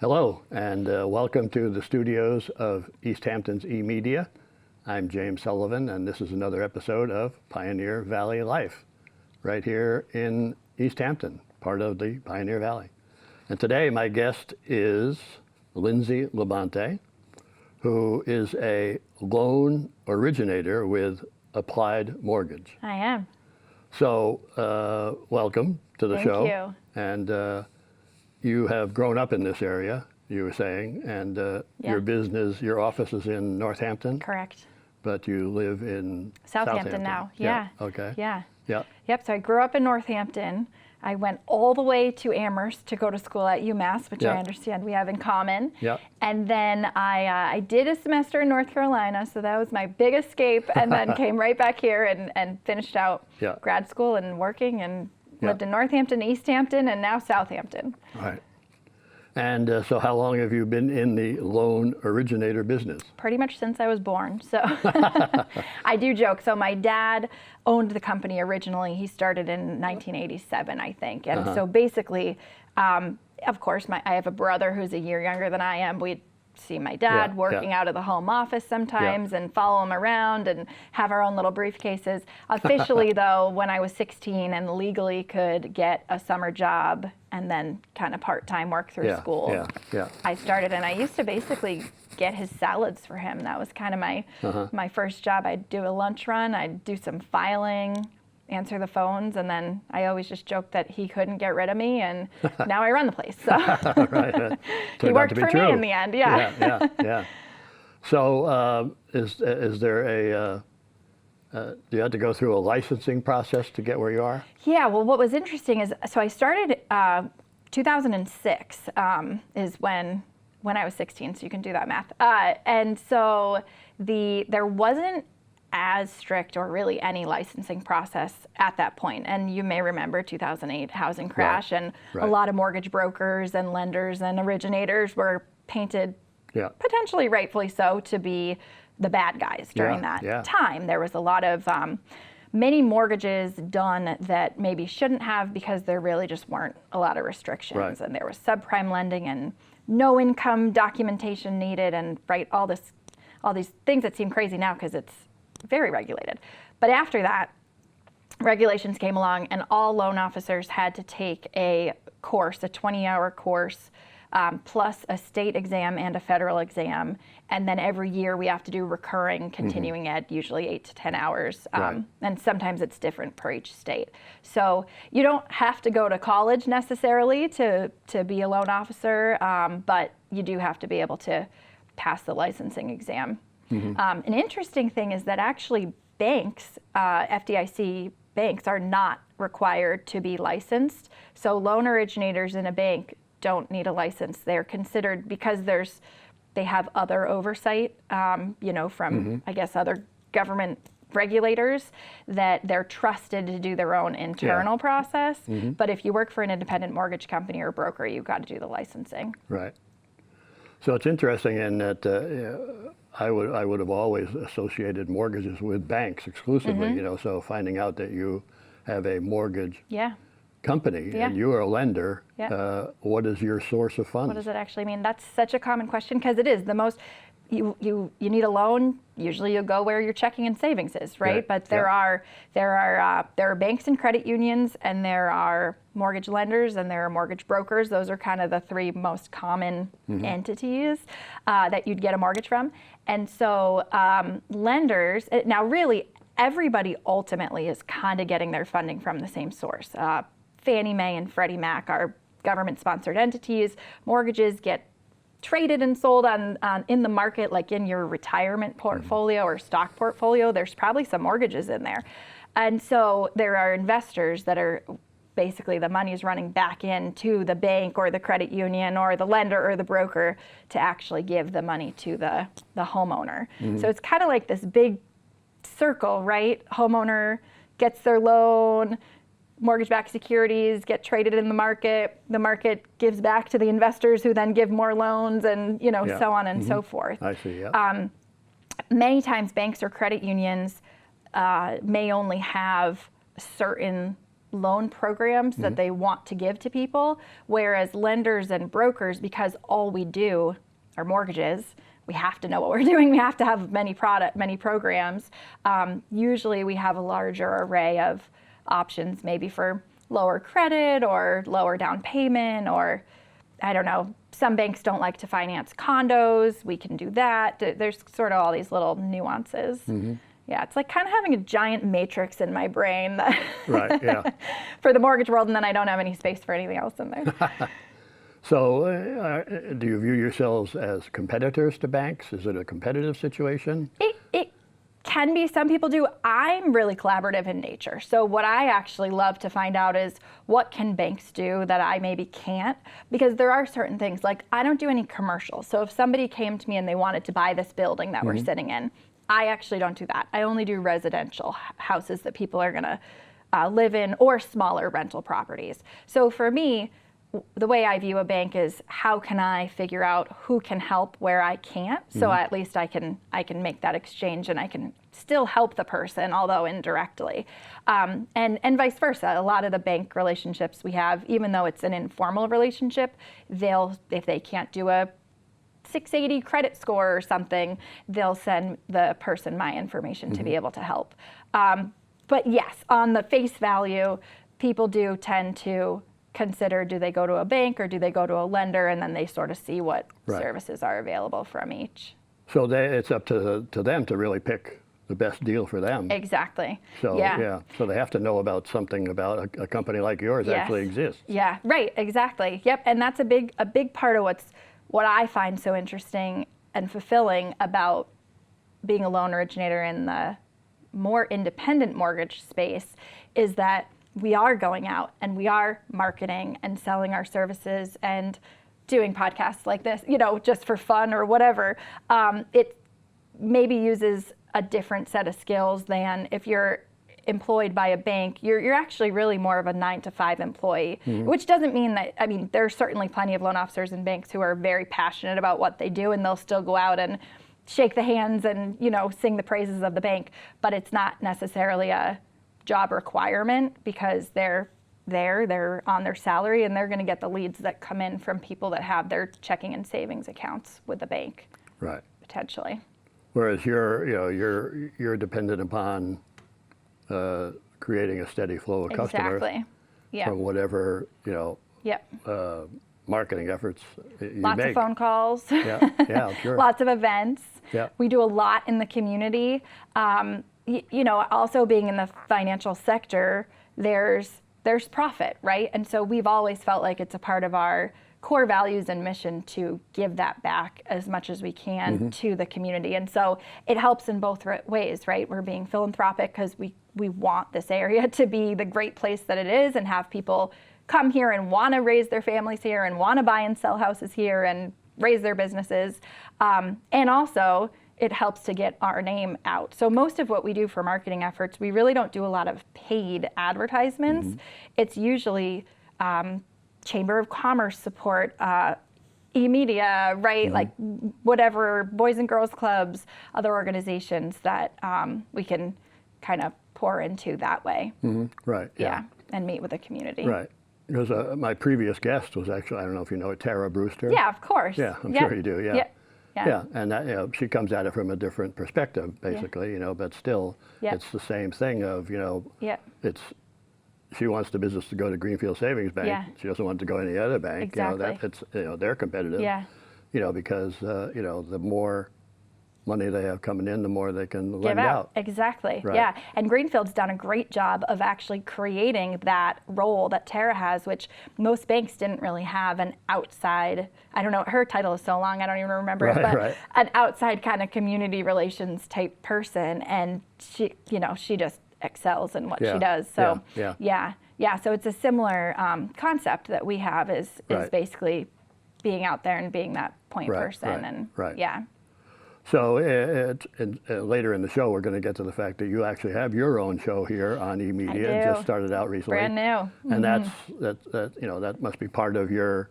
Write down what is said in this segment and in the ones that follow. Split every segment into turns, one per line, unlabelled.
Hello, and welcome to the studios of Easthampton's eMedia. I'm James Sullivan, and this is another episode of Pioneer Valley Life, right here in Easthampton, part of the Pioneer Valley. And today my guest is Lindsay LaBonte, who is a loan originator with Applied Mortgage.
I am.
So welcome to the show.
Thank you.
And you have grown up in this area, you were saying, and your business, your office is in Northampton?
Correct.
But you live in
Southampton now. Yeah.
Okay.
Yeah.
Yeah.
Yep. So I grew up in Northampton. I went all the way to Amherst to go to school at UMass, which I understand we have in common.
Yeah.
And then I did a semester in North Carolina, so that was my big escape, and then came right back here and finished out grad school and working and lived in Northampton, Easthampton, and now Southampton.
Right. And so how long have you been in the loan originator business?
Pretty much since I was born. So I do joke. So my dad owned the company originally. He started in 1987, I think. And so basically, of course, I have a brother who's a year younger than I am. We'd see my dad working out of the home office sometimes and follow him around and have our own little briefcases. Officially, though, when I was 16 and legally could get a summer job and then kind of part-time work through school, I started, and I used to basically get his salads for him. That was kind of my first job. I'd do a lunch run, I'd do some filing, answer the phones, and then I always just joked that he couldn't get rid of me, and now I run the place. So he worked for me in the end.
Yeah. So is there a do you have to go through a licensing process to get where you are? Yeah.
Well, what was interesting is, so I started 2006 is when I was 16. So you can do that math. And so there wasn't as strict or really any licensing process at that point. And you may remember 2008 housing crash, and a lot of mortgage brokers and lenders and originators were painted, potentially rightfully so, to be the bad guys during that time. There was a lot of many mortgages done that maybe shouldn't have, because there really just weren't a lot of restrictions. And there was subprime lending and no income documentation needed, and all these things that seem crazy now because it's very regulated. But after that, regulations came along, and all loan officers had to take a course, a 20-hour course, plus a state exam and a federal exam. And then every year we have to do recurring continuing ed, usually 8 to 10 hours. And sometimes it's different per each state. So you don't have to go to college necessarily to be a loan officer, but you do have to be able to pass the licensing exam. An interesting thing is that actually banks, FDIC banks, are not required to be licensed. So loan originators in a bank don't need a license. They're considered, because they have other oversight, from I guess other government regulators, that they're trusted to do their own internal process. But if you work for an independent mortgage company or broker, you've got to do the licensing.
Right. So it's interesting in that I would have always associated mortgages with banks exclusively, so finding out that you have a mortgage company and you're a lender, what is your source of funds?
What does it actually mean? That's such a common question, because it is the most. You need a loan. Usually you go where your checking and savings is, right? But there are banks and credit unions, and there are mortgage lenders, and there are mortgage brokers. Those are kind of the three most common entities that you'd get a mortgage from. And so lenders, now really everybody ultimately is kind of getting their funding from the same source. Fannie Mae and Freddie Mac are government-sponsored entities. Mortgages get traded and sold in the market, like in your retirement portfolio or stock portfolio. There's probably some mortgages in there. And so there are investors that are basically, the money is running back into the bank or the credit union or the lender or the broker to actually give the money to the homeowner. So it's kind of like this big circle, right? Homeowner gets their loan, mortgage-backed securities get traded in the market gives back to the investors, who then give more loans, and so on and so forth.
I see,
Many times banks or credit unions may only have certain loan programs that they want to give to people, whereas lenders and brokers, because all we do are mortgages, we have to know what we're doing. We have to have many programs. Usually we have a larger array of options, maybe for lower credit or lower down payment, or I don't know, some banks don't like to finance condos. We can do that. There's sort of all these little nuances. Yeah, it's like kind of having a giant matrix in my brain that
Right, yeah.
for the mortgage world, and then I don't have any space for anything else in there.
So do you view yourselves as competitors to banks? Is it a competitive situation?
It can be. Some people do. I'm really collaborative in nature. So what I actually love to find out is what can banks do that I maybe can't? Because there are certain things, like I don't do any commercials. So if somebody came to me and they wanted to buy this building that we're sitting in, I actually don't do that. I only do residential houses that people are going to live in, or smaller rental properties. So for me, the way I view a bank is how can I figure out who can help where I can't, so at least I can make that exchange and I can still help the person, although indirectly, and vice versa. A lot of the bank relationships we have, even though it's an informal relationship, if they can't do a 680 credit score or something, they'll send the person my information to be able to help. But yes, on the face value, people do tend to consider, do they go to a bank or do they go to a lender, and then they sort of see what services are available from each.
So it's up to them to really pick the best deal for them.
Exactly.
So so they have to know about something about a company like yours actually exists.
Yeah, right, exactly. Yep, and that's a big part of what I find so interesting and fulfilling about being a loan originator in the more independent mortgage space is that we are going out and we are marketing and selling our services and doing podcasts like this, just for fun or whatever. It maybe uses a different set of skills than if you're employed by a bank. You're actually really more of a 9-to-5 employee, which doesn't mean that, there's certainly plenty of loan officers in banks who are very passionate about what they do, and they'll still go out and shake the hands and, sing the praises of the bank, but it's not necessarily a job requirement because they're on their salary, and they're going to get the leads that come in from people that have their checking and savings accounts with the bank.
Right.
Potentially.
Whereas you're dependent upon creating a steady flow of customers.
Exactly. Yeah.
From whatever marketing efforts you make.
Lots of phone calls.
Yeah, sure.
Lots of events.
Yeah.
We do a lot in the community. Also being in the financial sector, there's profit, right? And so we've always felt like it's a part of our core values and mission to give that back as much as we can to the community. And so it helps in both ways, right? We're being philanthropic because we want this area to be the great place that it is, and have people come here and want to raise their families here and want to buy and sell houses here and raise their businesses. And also, it helps to get our name out. So most of what we do for marketing efforts, we really don't do a lot of paid advertisements. It's usually Chamber of Commerce support, e-media, right? Like whatever, Boys and Girls Clubs, other organizations that we can kind of pour into that way.
Right.
Yeah, and meet with the community.
Right. Because my previous guest was actually, I don't know if you know it, Tara Brewster.
Yeah, of course.
Yeah, I'm sure you do. Yeah.
Yep.
Yeah, and that, she comes at it from a different perspective, basically, but still, it's the same thing of, she wants the business to go to Greenfield Savings Bank.
Yeah.
She doesn't want it to go to any other bank.
Exactly.
They're competitive.
Yeah.
Because the more money they have coming in, the more they can lend
Give
out.
Exactly.
Right.
Yeah. And Greenfield's done a great job of actually creating that role that Tara has, which most banks didn't really have an outside, I don't know, her title is so long, I don't even remember it, but an outside kind of community relations type person. And she just excels in what she does. So so it's a similar concept that we have is basically being out there and being that point person.
So later in the show, we're going to get to the fact that you actually have your own show here on eMedia. It just started out recently.
Brand new.
And that must be part of your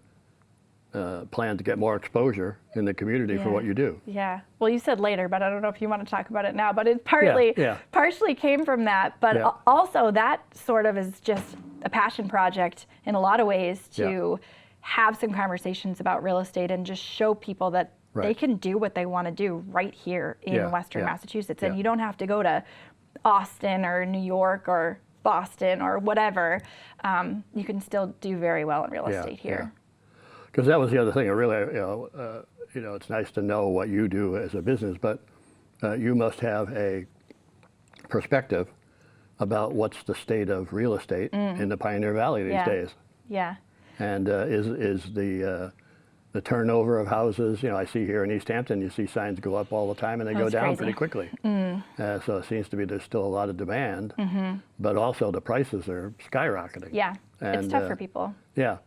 plan to get more exposure in the community for what you do.
Yeah. Well, you said later, but I don't know if you want to talk about it now. But it partially came from that. But also that sort of is just a passion project in a lot of ways to have some conversations about real estate and just show people that they can do what they want to do right here in Western Massachusetts. And you don't have to go to Austin or New York or Boston or whatever. You can still do very well in real estate here.
Because that was the other thing. I really, it's nice to know what you do as a business, but you must have a perspective about what's the state of real estate in the Pioneer Valley these days.
Yeah.
And is the turnover of houses, I see here in Easthampton, you see signs go up all the time and they go down pretty quickly. So it seems to be there's still a lot of demand, but also the prices are skyrocketing.
Yeah,
and,
it's tough for people.
Yeah,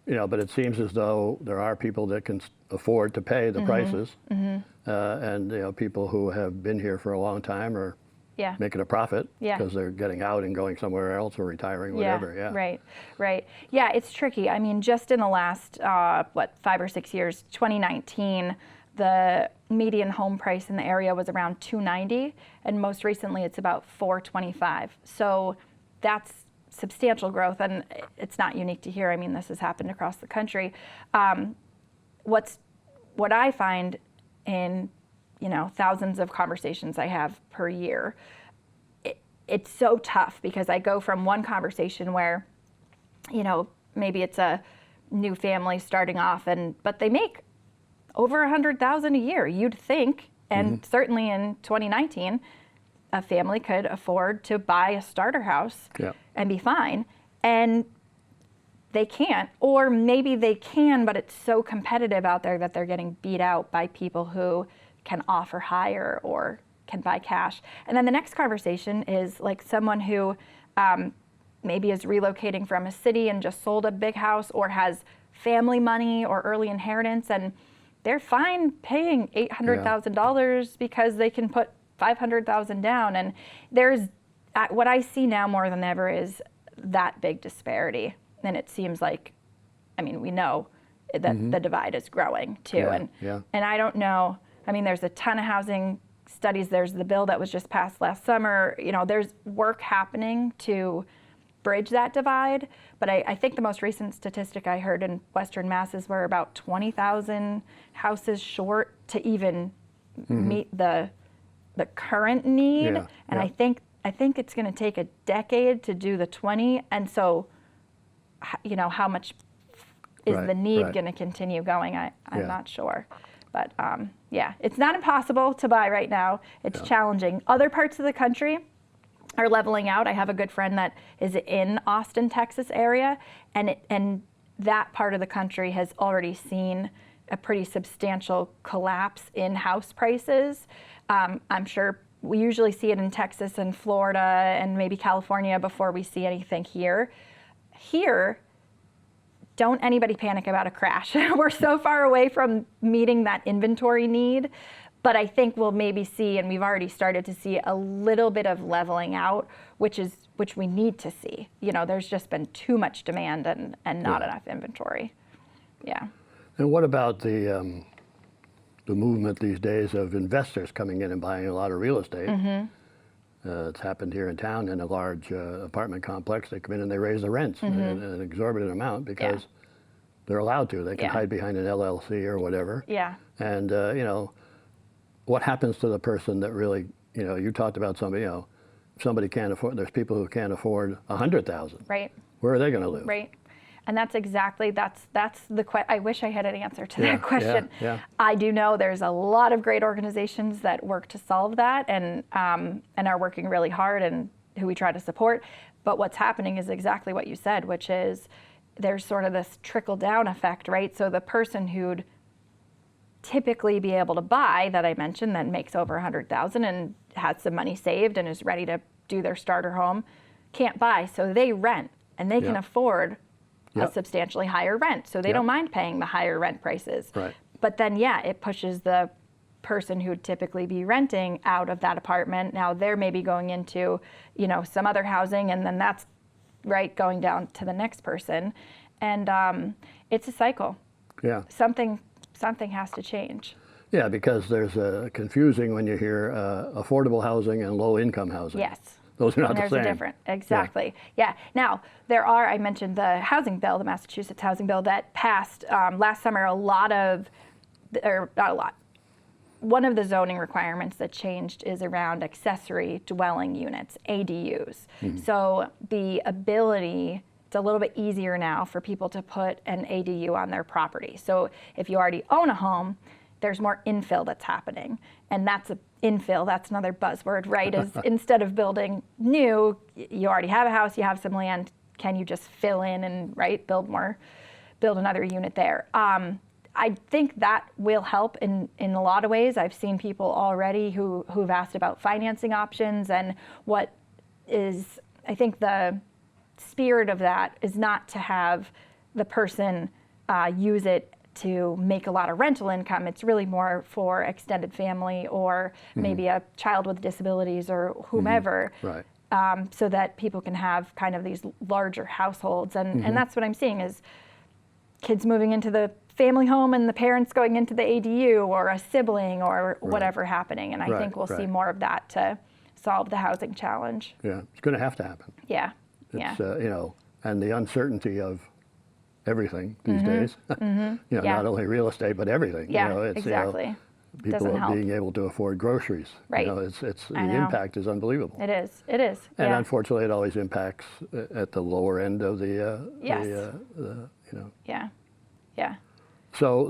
but it seems as though there are people that can afford to pay the prices, and people who have been here for a long time are making a profit because they're getting out and going somewhere else or retiring, whatever.
Right. Yeah, it's tricky. I mean, just in the last 5 or 6 years, 2019, the median home price in the area was around $290, and most recently it's about $425. So that's substantial growth, and it's not unique to here. I mean, this has happened across the country. What I find in thousands of conversations I have per year, it's so tough because I go from one conversation where, maybe it's a new family starting off, but they make over $100,000 a year. You'd think, and certainly in 2019, a family could afford to buy a starter house and be fine, and they can't, or maybe they can, but it's so competitive out there that they're getting beat out by people who can offer higher or can buy cash. And then the next conversation is like someone who maybe is relocating from a city and just sold a big house or has family money or early inheritance, and they're fine paying $800,000 because they can put $500,000 down. And there's what I see now more than ever is that big disparity. And it seems like, we know that the divide is growing too. And I don't know. There's a ton of housing studies. There's the bill that was just passed last summer. There's work happening to bridge that divide. But I think the most recent statistic I heard in Western Mass is we're about 20,000 houses short to even meet the current need. And I think it's going to take a decade to do the 20. And so, how much is the need going to continue going? I'm not sure. But it's not impossible to buy right now. It's challenging. Other parts of the country are leveling out. I have a good friend that is in Austin, Texas area, and that part of the country has already seen a pretty substantial collapse in house prices. I'm sure we usually see it in Texas and Florida and maybe California before we see anything here. Here, don't anybody panic about a crash. We're so far away from meeting that inventory need, but I think we'll maybe see, and we've already started to see, a little bit of leveling out, which we need to see. There's just been too much demand and not enough inventory. Yeah.
And what about the movement these days of investors coming in and buying a lot of real estate? It's happened here in town in a large apartment complex. They come in and they raise the rents in an exorbitant amount because they're allowed to. They can hide behind an LLC or whatever. And, what happens to the person that really, you talked about somebody, somebody can't afford, there's people who can't afford $100,000.
Right.
Where are they going to live?
Right. And that's the question. I wish I had an answer to that question. I do know there's a lot of great organizations that work to solve that and are working really hard and who we try to support. But what's happening is exactly what you said, which is there's sort of this trickle down effect, right? So the person who'd typically be able to buy that I mentioned that makes over $100,000 and has some money saved and is ready to do their starter home can't buy. So they rent and they can afford a substantially higher rent. So they don't mind paying the higher rent prices.
Right.
But then, it pushes the person who would typically be renting out of that apartment. Now they're maybe going into, some other housing, and then that's going down to the next person. And it's a cycle.
Yeah.
Something has to change.
Yeah, because there's confusing when you hear affordable housing and low income housing.
Yes.
Those are not the
Theirs
same.
are different. Exactly. Yeah. Now, I mentioned the housing bill, the Massachusetts housing bill that passed last summer. Not a lot. One of the zoning requirements that changed is around accessory dwelling units, ADUs. So the ability, it's a little bit easier now for people to put an ADU on their property. So if you already own a home, there's more infill that's happening. And that's another buzzword, right? Is instead of building new, you already have a house, you have some land, can you just fill in and build another unit there? I think that will help in a lot of ways. I've seen people already who've asked about financing options, and I think the spirit of that is not to have the person use it to make a lot of rental income. It's really more for extended family or maybe a child with disabilities or whomever.
Right.
So that people can have kind of these larger households. And that's what I'm seeing is kids moving into the family home and the parents going into the ADU, or a sibling or whatever happening. And I think we'll see more of that to solve the housing challenge.
Yeah, it's going to have to happen.
Yeah.
It's, and the uncertainty of everything these days, not only real estate, but everything.
Yeah,
It's,
people
people being able to afford groceries.
Right.
The impact is unbelievable.
It is.
And unfortunately, it always impacts at the lower end of the.
Yeah.
So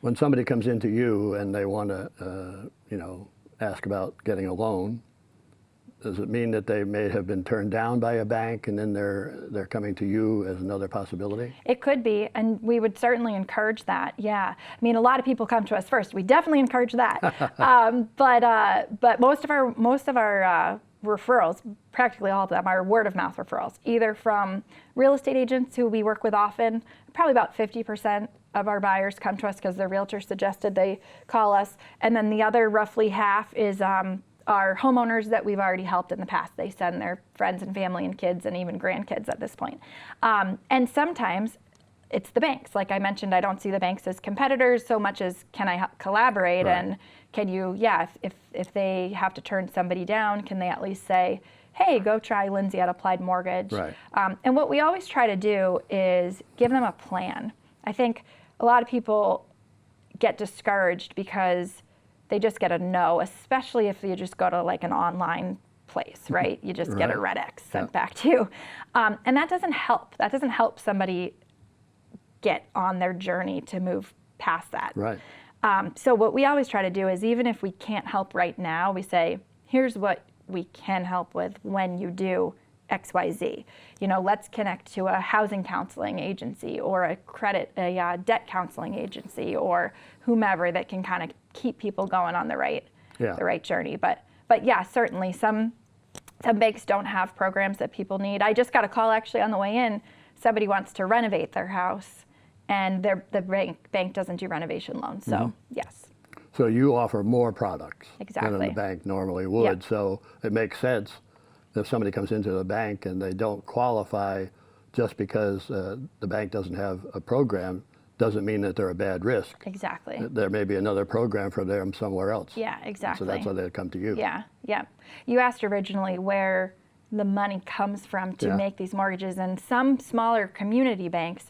when somebody comes into you and they want to, ask about getting a loan, does it mean that they may have been turned down by a bank and then they're coming to you as another possibility?
It could be, and we would certainly encourage that. Yeah, I mean, a lot of people come to us first. We definitely encourage that. But most of our referrals, practically all of them, are word of mouth referrals, either from real estate agents who we work with often. Probably about 50% of our buyers come to us because their realtor suggested they call us, and then the other roughly half is are homeowners that we've already helped in the past. They send their friends and family and kids and even grandkids at this point. And sometimes it's the banks. Like I mentioned, I don't see the banks as competitors so much as can I collaborate, and can you, if they have to turn somebody down, can they at least say, hey, go try Lindsay at Applied Mortgage.
Right.
And what we always try to do is give them a plan. I think a lot of people get discouraged because they just get a no, especially if you just go to like an online place, right? You just get a red X sent back to you. And that doesn't help. That doesn't help somebody get on their journey to move past that.
Right.
So what we always try to do is, even if we can't help right now, we say, here's what we can help with when you do XYZ. Let's connect to a housing counseling agency or a debt counseling agency or whomever that can kind of keep people going on the right journey. But yeah, certainly some banks don't have programs that people need. I just got a call actually on the way in. Somebody wants to renovate their house, and the bank doesn't do renovation loans. So yes.
So you offer more products
Exactly.
than the bank normally would.
Yep.
So it makes sense if somebody comes into the bank and they don't qualify just because the bank doesn't have a program, doesn't mean that they're a bad risk.
Exactly.
There may be another program for them somewhere else.
Yeah, exactly.
So that's why they come to you.
Yeah. You asked originally where the money comes from to make these mortgages, and some smaller community banks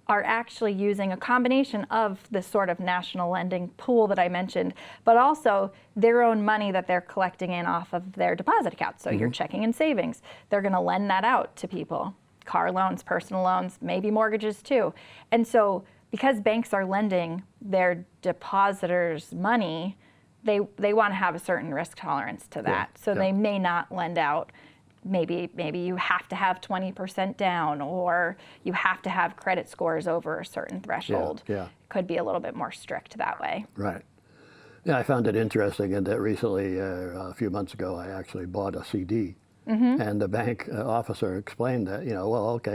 are actually using a combination of the sort of national lending pool that I mentioned, but also their own money that they're collecting in off of their deposit accounts. So your checking and savings, they're going to lend that out to people. Car loans, personal loans, maybe mortgages too. And so because banks are lending their depositors money, they want to have a certain risk tolerance to that. So they may not lend out. Maybe you have to have 20% down, or you have to have credit scores over a certain threshold.
Yeah.
It could be a little bit more strict that way.
Right. Yeah, I found it interesting in that recently, a few months ago, I actually bought a CD, and the bank officer explained that,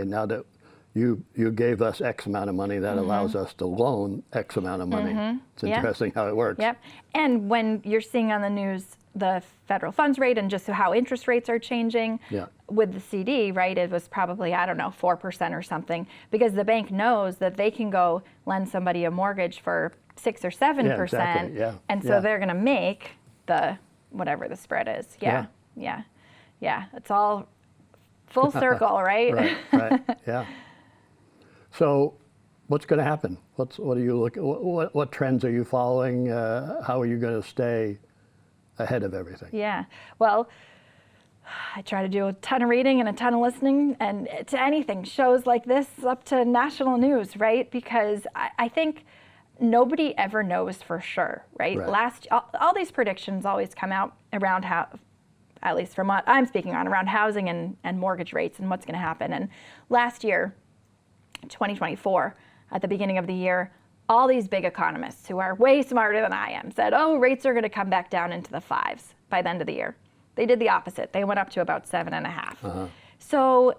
now that you gave us X amount of money, that allows us to loan X amount of money. It's interesting how it works.
Yep. And when you're seeing on the news the federal funds rate and just how interest rates are changing with the CD, right, it was probably, 4% or something, because the bank knows that they can go lend somebody a mortgage for 6 or 7%.
Yeah, exactly.
And so they're going to make the whatever the spread is. Yeah. It's all full circle, right?
Right. Yeah. So, what's going to happen? What are you looking? What trends are you following? How are you going to stay ahead of everything?
Yeah. Well, I try to do a ton of reading and a ton of listening, and to anything, shows like this, up to national news, right? Because I think nobody ever knows for sure, right? All these predictions always come out around how, at least from what I'm speaking on, around housing and mortgage rates and what's going to happen. And last year, 2024, at the beginning of the year, all these big economists who are way smarter than I am said, oh, rates are going to come back down into the 5s by the end of the year. They did the opposite. They went up to about 7.5. So,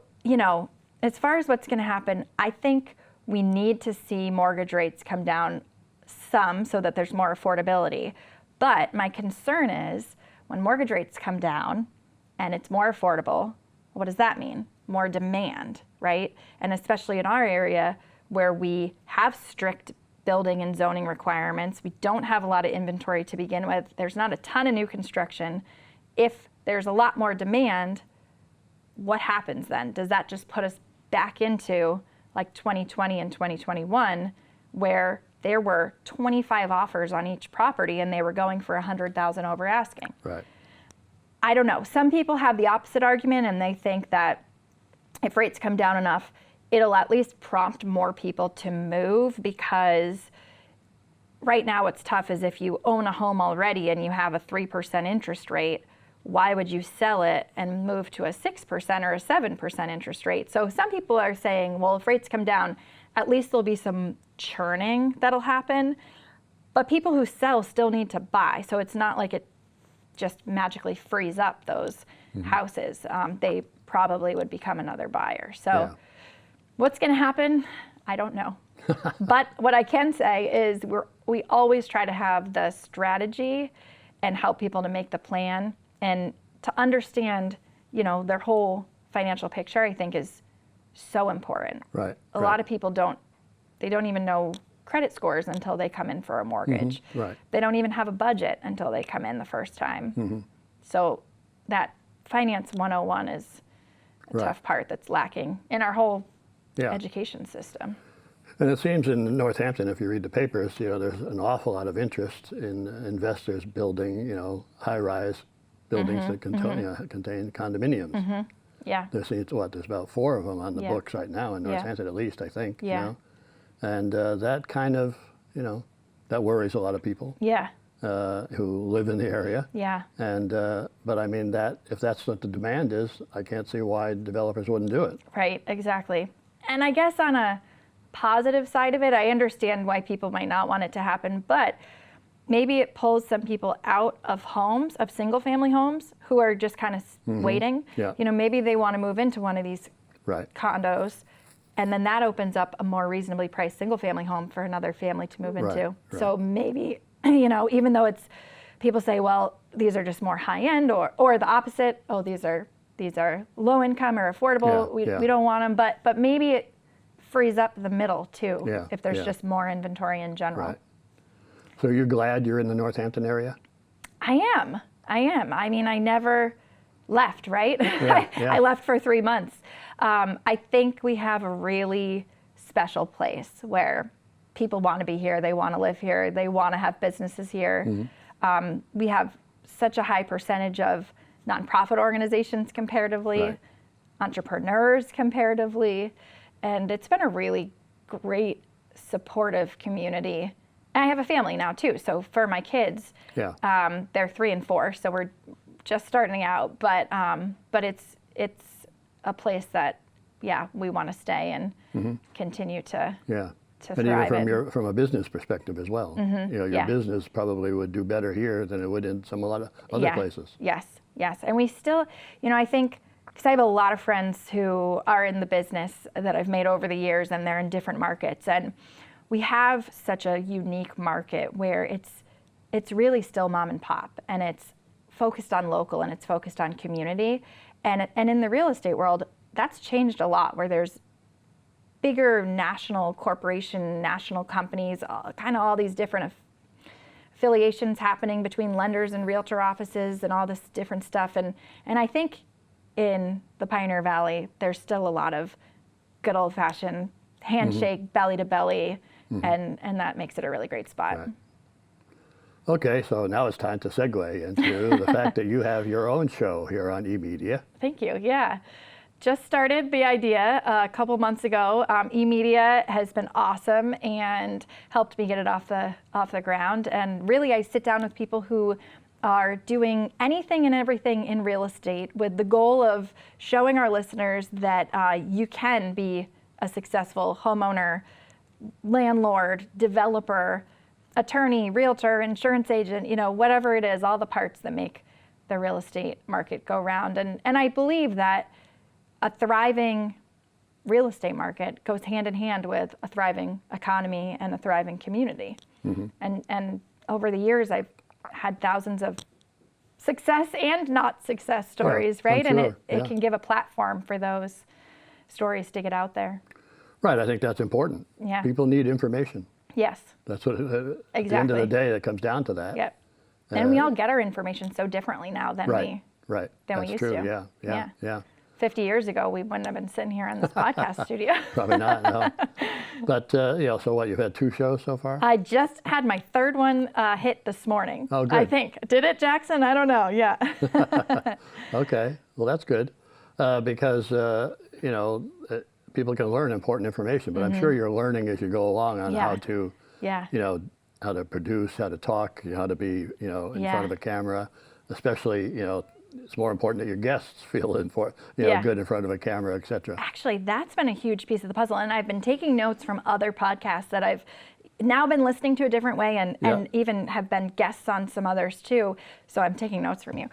as far as what's going to happen, I think we need to see mortgage rates come down some so that there's more affordability. But my concern is when mortgage rates come down and it's more affordable, what does that mean? More demand, right? And especially in our area where we have strict building and zoning requirements, we don't have a lot of inventory to begin with. There's not a ton of new construction. If there's a lot more demand, what happens then? Does that just put us back into like 2020 and 2021 where there were 25 offers on each property and they were going for 100,000 over asking?
Right.
I don't know. Some people have the opposite argument and they think that if rates come down enough, it'll at least prompt more people to move, because right now what's tough is if you own a home already and you have a 3% interest rate, why would you sell it and move to a 6% or a 7% interest rate? So some people are saying, well, if rates come down, at least there'll be some churning that'll happen. But people who sell still need to buy. So it's not like it just magically frees up those houses. They probably would become another buyer. So what's going to happen? I don't know. But what I can say is we always try to have the strategy and help people to make the plan and to understand, their whole financial picture, I think is so important.
Right.
A lot of people don't even know credit scores until they come in for a mortgage.
Right.
They don't even have a budget until they come in the first time. So that Finance 101 is a tough part that's lacking in our whole education system.
And it seems in Northampton, if you read the papers, there's an awful lot of interest in investors building, high-rise buildings that contain condominiums.
Yeah.
There's about 4 of them on the books right now in Northampton, at least, I think.
Yeah.
And that kind of, that worries a lot of people.
Yeah.
Who live in the area.
Yeah.
And but I mean that if that's what the demand is, I can't see why developers wouldn't do it.
Right. Exactly. And I guess on a positive side of it, I understand why people might not want it to happen, but maybe it pulls some people out of homes, of single-family homes, who are just kind of waiting.
Yeah.
Maybe they want to move into one of these condos, and then that opens up a more reasonably priced single-family home for another family to move into.
Right.
So maybe, even though it's, people say, well, these are just more high-end, or the opposite, oh, these are low income or affordable, we don't want them, but maybe it frees up the middle too, if there's just more inventory in general.
Right. So you're glad you're in the Northampton area?
I am. I mean, I never left, right?
Yeah.
I left for 3 months. I think we have a really special place where people want to be here, they want to live here, they want to have businesses here. We have such a high percentage of nonprofit organizations comparatively, entrepreneurs comparatively, and it's been a really great, supportive community. I have a family now too, so for my kids, they're 3 and 4, so we're just starting out. But it's a place that we want to stay and continue to thrive.
And even from a business perspective as well, your business probably would do better here than it would in a lot of other places.
Yes, and we still, I think, because I have a lot of friends who are in the business that I've made over the years, and they're in different markets, and we have such a unique market where it's really still mom and pop, and it's focused on local and it's focused on community. And in the real estate world, that's changed a lot, where there's bigger national corporation, national companies, kind of all these different affiliations happening between lenders and realtor offices and all this different stuff. And I think in the Pioneer Valley, there's still a lot of good old-fashioned handshake, belly to belly, and that makes it a really great spot.
Right. Okay, so now it's time to segue into the fact that you have your own show here on eMedia.
Thank you. Yeah. Just started the idea a couple months ago. eMedia has been awesome and helped me get it off the ground. And really, I sit down with people who are doing anything and everything in real estate with the goal of showing our listeners that you can be a successful homeowner, landlord, developer, attorney, realtor, insurance agent, whatever it is, all the parts that make the real estate market go round. And I believe that a thriving real estate market goes hand in hand with a thriving economy and a thriving community. And over the years, I've had thousands of success and not success stories, right?
I'm
And
sure.
it can give a platform for those stories to get out there.
Right, I think that's important.
Yeah.
People need information.
Yes.
That's what, at the end of
Exactly.
the day, it comes down to that.
Yep. And we all get our information so differently now than
Right,
we
right.
than we
That's
used
true.
to.
Yeah.
50 years ago, we wouldn't have been sitting here in this podcast studio.
Probably not, no. But, so what, you've had 2 shows so far?
I just had my third one hit this morning.
Oh, good.
I think. Did it, Jackson? I don't know. Yeah.
Okay, well, that's good. Because, people can learn important information, but I'm sure you're learning as you go along on
Yeah.
how to,
Yeah.
how to produce, how to talk, how to be, in
Yeah.
front of a camera, especially, it's more important that your guests feel
Yeah.
good in front of a camera, et cetera.
Actually, that's been a huge piece of the puzzle. And I've been taking notes from other podcasts that I've now been listening to a different way and even have been guests on some others too. So I'm taking notes from you.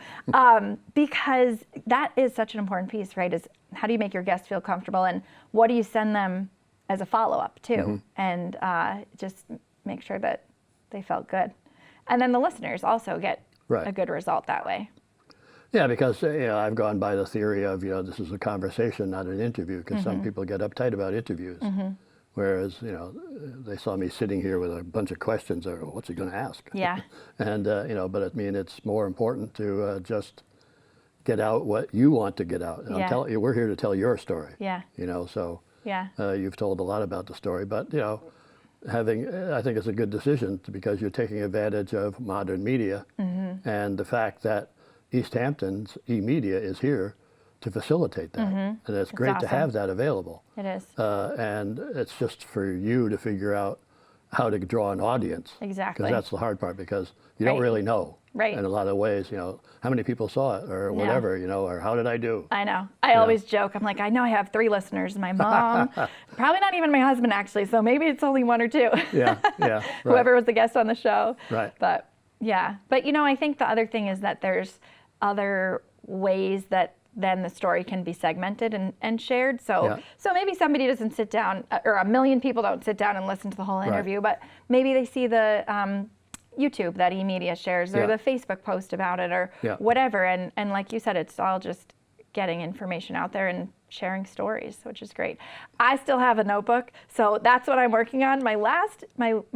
Because that is such an important piece, right? Is how do you make your guests feel comfortable and what do you send them as a follow-up too? And just make sure that they felt good. And then the listeners also get
Right.
a good result that way.
Yeah, because I've gone by the theory of this is a conversation, not an interview, because some people get uptight about interviews, whereas they saw me sitting here with a bunch of questions. Or what's he going to ask?
Yeah.
And but I mean, it's more important to just get out what you want to get out. And
Yeah.
we're here to tell your story.
Yeah.
So
Yeah.
you've told a lot about the story, but I think it's a good decision because you're taking advantage of modern media and the fact that Easthampton's eMedia is here to facilitate that. And it's great to
awesome.
have that available.
It is.
And it's just for you to figure out how to draw an audience.
Exactly.
Because that's the hard part because you don't
Right.
really know.
Right.
In a lot of ways, how many people saw it or whatever, or how did I do?
I know. I always joke. I'm like, I know I have 3 listeners. My mom, probably not even my husband actually. So maybe it's only 1 or 2.
Yeah. Right.
Whoever was the guest on the show.
Right.
But yeah. But I think the other thing is that there's other ways that then the story can be segmented and shared. So maybe somebody doesn't sit down, or a million people don't sit down and listen to the whole interview, but maybe they see the YouTube that eMedia shares or the Facebook post about it or whatever. And like you said, it's all just getting information out there and sharing stories, which is great. I still have a notebook, so that's what I'm working on. My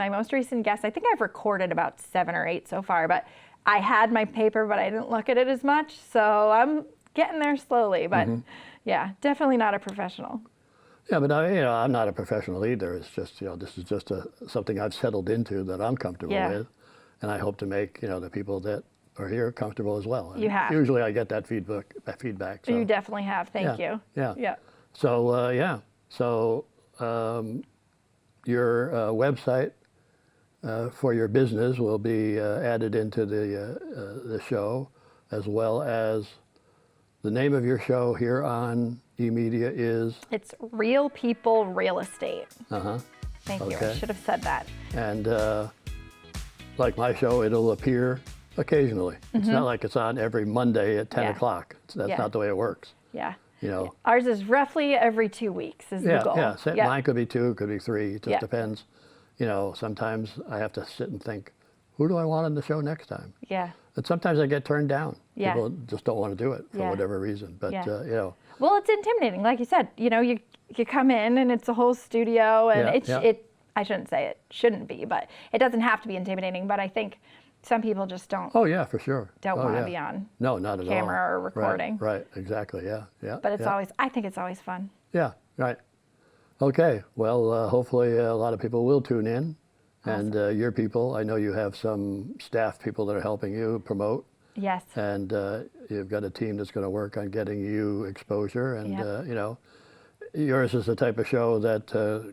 most recent guest, I think I've recorded about 7 or 8 so far, but I had my paper, but I didn't look at it as much. So I'm getting there slowly, but yeah, definitely not a professional.
Yeah, but I'm not a professional either. It's just, this is just something I've settled into that I'm comfortable with. And I hope to make, the people that are here comfortable as well. And
You have.
Usually I get that feedback. So.
You definitely have. Thank you.
Yeah. So, So your website for your business will be added into the show, as well as the name of your show here on eMedia is?
It's Real People Real Estate. Thank you. I
Okay.
should have said that.
And like my show, it'll appear occasionally. It's not like it's on every Monday at 10 o'clock. That's not the way it works.
Yeah.
Yeah.
Ours is roughly every 2 weeks is the goal.
Yeah. Mine could be 2, could be 3. It just
Yeah.
depends. Sometimes I have to sit and think, who do I want on the show next time?
Yeah.
And sometimes I get turned down.
Yeah.
People just don't want to do it for
Yeah.
whatever reason. But,
Yeah. Well, it's intimidating. Like you said, you come in and it's a whole studio and I shouldn't say it shouldn't be, but it doesn't have to be intimidating. But I think some people just don't
Oh yeah, for sure.
don't
Oh,
want to
yeah.
be on
No, not at all.
camera or recording.
Right, exactly, yeah, yeah.
But it's
yeah.
always, I think it's always fun.
Yeah, right. Okay, well, hopefully a lot of people will tune in. And your people, I know you have some staff people that are helping you promote.
Yes.
And you've got a team that's going to work on getting you exposure. And,
Yep.
you know, yours is the type of show that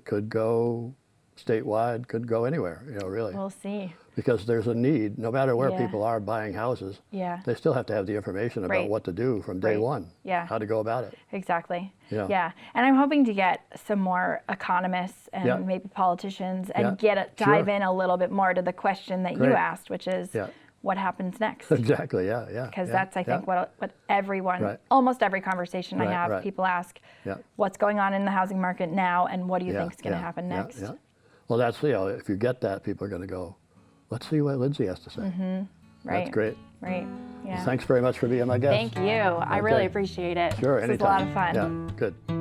could go statewide, could go anywhere, you know, really.
We'll see.
Because there's a need, no matter where
Yeah.
people are buying houses,
Yeah.
they still have to have the information about
Right.
what to do from day
Right.
one,
Yeah.
how to go about it.
Exactly.
Yeah.
Yeah. And I'm hoping to get some more economists and
Yeah.
maybe politicians and
Yeah.
dive
Sure.
in a little bit more to the question that you
Great.
asked, which is
Yeah.
what happens next?
Exactly, yeah, yeah.
Because
yeah,
that's, I think,
yeah.
what everyone,
Right.
almost every conversation I
Right,
have,
right.
people ask,
Yeah.
what's going on in the housing market now and what do you
Yeah,
think is going to
yeah,
happen
yeah,
next?
yeah. Well, that's, you know, if you get that, people are going to go, let's see what Lindsay has to say.
Right.
That's great.
Right. Yeah.
Thanks very much for being my guest.
Thank you. I really appreciate it.
Sure,
This
anytime.
was a lot of fun.
Yeah, good.